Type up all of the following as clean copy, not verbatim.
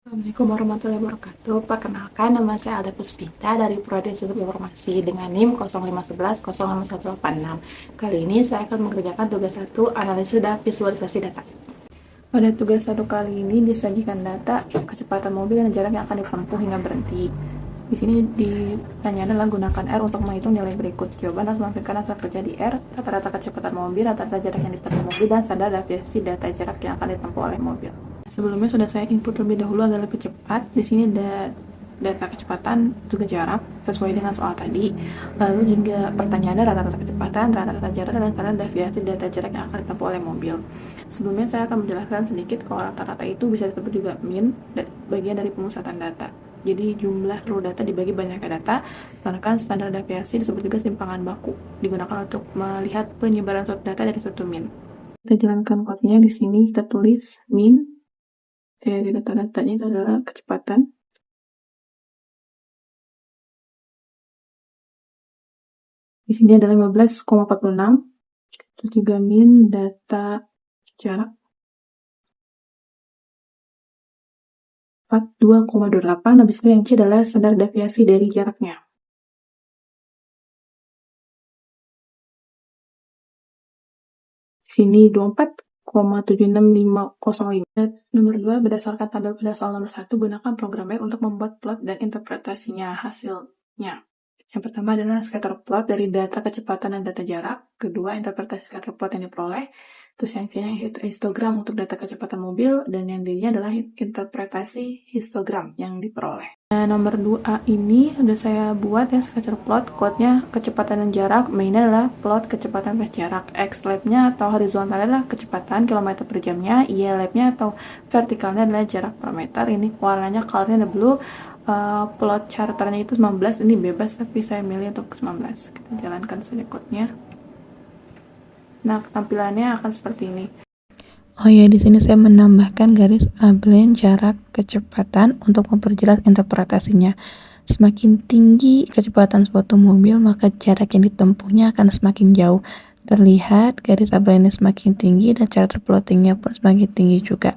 Assalamualaikum warahmatullahi wabarakatuh. Perkenalkan, nama saya Alda Puspita dari Prodi Sistem Informasi dengan NIM 0511-05186. Kali ini saya akan mengerjakan tugas 1, analisis dan visualisasi data. Pada tugas 1 kali ini disajikan data kecepatan mobil dan jarak yang akan ditempuh hingga berhenti. Di sini ditanyakan adalah gunakan R untuk menghitung nilai berikut. Jawaban harus melampirkan hasil kerja di R, rata-rata kecepatan mobil, rata-rata jarak yang ditempuh mobil, dan standar deviasi data jarak yang akan ditempuh oleh mobil. Sebelumnya sudah saya input lebih dahulu agar lebih cepat. Di sini ada data kecepatan juga jarak sesuai dengan soal tadi. Lalu juga pertanyaannya rata-rata kecepatan, rata-rata jarak, dan standar deviasi data jarak yang akan ditempuh oleh mobil. Sebelumnya saya akan menjelaskan sedikit kalau rata-rata itu bisa disebut juga mean, bagian dari pemusatan data. Jadi jumlah raw data dibagi banyaknya data, sedangkan standar deviasi disebut juga simpangan baku, digunakan untuk melihat penyebaran suatu data dari suatu mean. Kita jalankan code-nya. Di sini kita tulis mean dari data-datanya itu adalah kecepatan. Di sini ada 15,46. Terus juga mean data jarak 42,28. Habis itu yang C adalah standar deviasi dari jaraknya. Di sini 24,76505. Nomor 2, berdasarkan tabel pada soal nomor 1, gunakan program R untuk membuat plot dan interpretasinya hasilnya. Yang pertama adalah scatter plot dari data kecepatan dan data jarak. Kedua, interpretasi scatter plot yang diperoleh. Terus yang C-nya histogram untuk data kecepatan mobil. Dan yang D-nya adalah interpretasi histogram yang diperoleh. Nah, nomor 2A ini sudah saya buat ya, scatter plot. Code-nya kecepatan dan jarak. Mainnya adalah plot kecepatan plus jarak. X-lab-nya atau horizontalnya adalah kecepatan kilometer per jamnya. Y-lab-nya atau vertikalnya adalah jarak per meter. Ini warnanya colornya ada blue. Plot charternya itu 19, ini bebas tapi saya milih untuk 19. Kita jalankan saja code-nya. Nah, tampilannya akan seperti ini. Oh ya, di sini saya menambahkan garis ablen jarak kecepatan untuk memperjelas interpretasinya. Semakin tinggi kecepatan suatu mobil, maka jarak yang ditempuhnya akan semakin jauh. Terlihat garis ablennya semakin tinggi dan charter plottingnya pun semakin tinggi juga,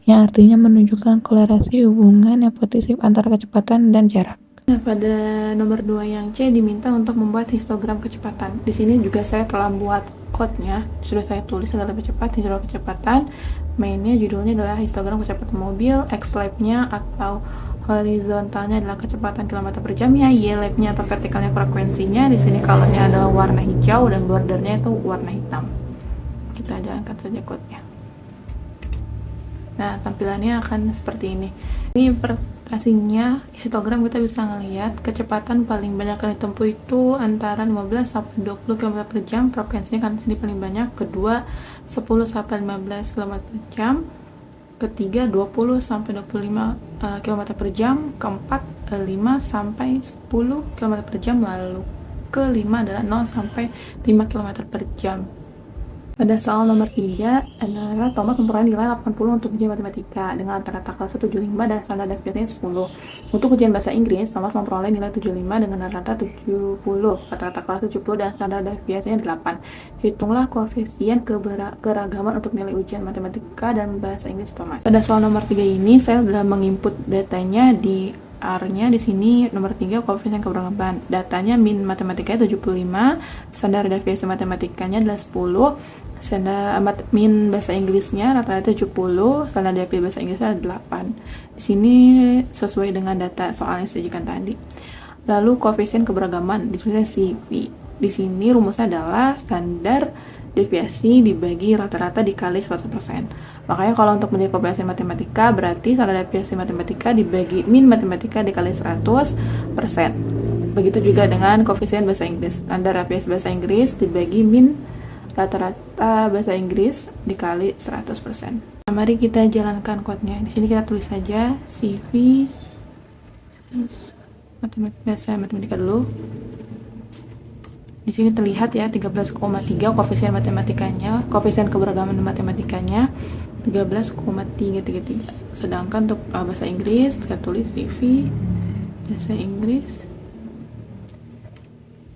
yang artinya menunjukkan kolerasi hubungan yang positif antara kecepatan dan jarak. Nah, pada nomor 2 yang C diminta untuk membuat histogram kecepatan. Di sini juga saya telah buat code-nya, sudah saya tulis agar lebih cepat. Histogram kecepatan, mainnya judulnya adalah histogram kecepatan mobil. X-lab-nya atau horizontalnya adalah kecepatan kilometer per jamnya. Y-lab-nya atau vertikalnya frekuensinya. Di sini color-nya adalah warna hijau dan bordernya itu warna hitam. Kita jalankan saja code-nya. Nah, tampilannya akan seperti ini. Ini presentasinya histogram, kita bisa ngelihat kecepatan paling banyak yang ditempuh itu antara 15 sampai 20 km per jam. Frekuensinya kan sini paling banyak. Kedua 10 sampai 15 km per jam. Ketiga 20 sampai 25 km per jam. Keempat 5 sampai 10 km per jam. Lalu kelima adalah 0 sampai 5 km per jam. Pada soal nomor 3 adalah Thomas memperoleh nilai 80 untuk ujian matematika dengan rata-rata kelas 75 dan standar deviasinya 10. Untuk ujian bahasa Inggris, Thomas memperoleh nilai 75 dengan rata-rata 70, rata-rata kelas 70 dan standar deviasinya 8. Hitunglah koefisien keragaman untuk nilai ujian matematika dan bahasa Inggris Thomas. Pada soal nomor 3 ini saya sudah menginput datanya di R-nya. Di sini nomor 3 koefisien keberagaman. Datanya min matematika 75, standar deviasi matematikanya adalah 10, standar min bahasa Inggrisnya rata-rata 70, standar deviasi bahasa Inggrisnya adalah 8. Di sini sesuai dengan data soal yang disajikan tadi. Lalu koefisien keberagaman ditulisnya CV. Di sini rumusnya adalah standar deviasi dibagi rata-rata dikali 100%. Makanya kalau untuk menjadi koefisien matematika berarti standar deviasi matematika dibagi min matematika dikali 100%. Begitu juga dengan koefisien bahasa Inggris. Standar deviasi bahasa Inggris dibagi min rata-rata bahasa Inggris dikali 100%. Nah, mari kita jalankan code-nya. Di sini kita tulis saja CV bahasa matematika dulu. Di sini terlihat ya 13,3 koefisien matematikanya, koefisien keberagaman matematikanya 13,333. Sedangkan untuk bahasa Inggris kita tulis CV bahasa Inggris.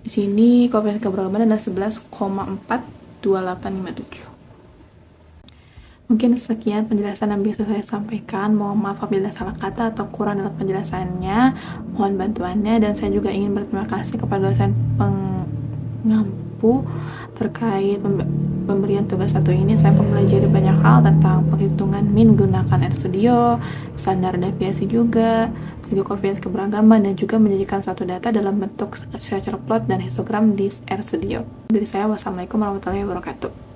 Di sini koefisien keberagaman adalah 11,42857. Mungkin sekian penjelasan yang bisa saya sampaikan. Mohon maaf apabila salah kata atau kurang dalam penjelasannya. Mohon bantuannya, dan saya juga ingin berterima kasih kepada dosen pengampu terkait pemberian tugas satu ini. Saya mempelajari banyak hal tentang penghitungan min menggunakan RStudio, standar deviasi juga koefisien keberagaman, dan juga menjadikan suatu data dalam bentuk scatter plot dan histogram di RStudio. Dari saya, wassalamualaikum warahmatullahi wabarakatuh.